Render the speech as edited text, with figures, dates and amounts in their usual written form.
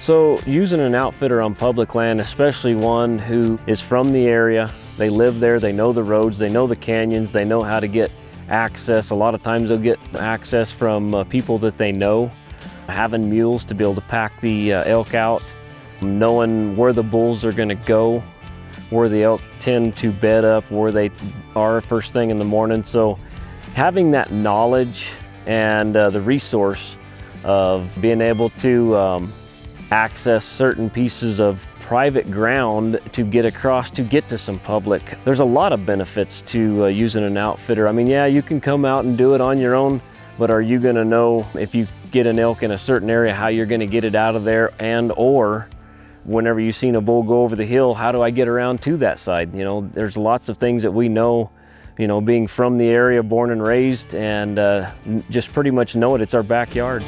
So using an outfitter on public land, especially one who is from the area, they live there, they know the roads, they know the canyons, they know how to get access. A lot of times they'll get access from people that they know. Having mules to be able to pack the elk out, knowing where the bulls are gonna go, where the elk tend to bed up, where they are first thing in the morning. So having that knowledge and the resource of being able to access certain pieces of private ground to get across to get to some public. There's a lot of benefits to using an outfitter. I mean, yeah, you can come out and do it on your own, but are you gonna know if you get an elk in a certain area, how you're gonna get it out of there, and or whenever you've seen a bull go over the hill, how do I get around to that side? You know, there's lots of things that we know, you know, being from the area, born and raised, and just pretty much know it, it's our backyard.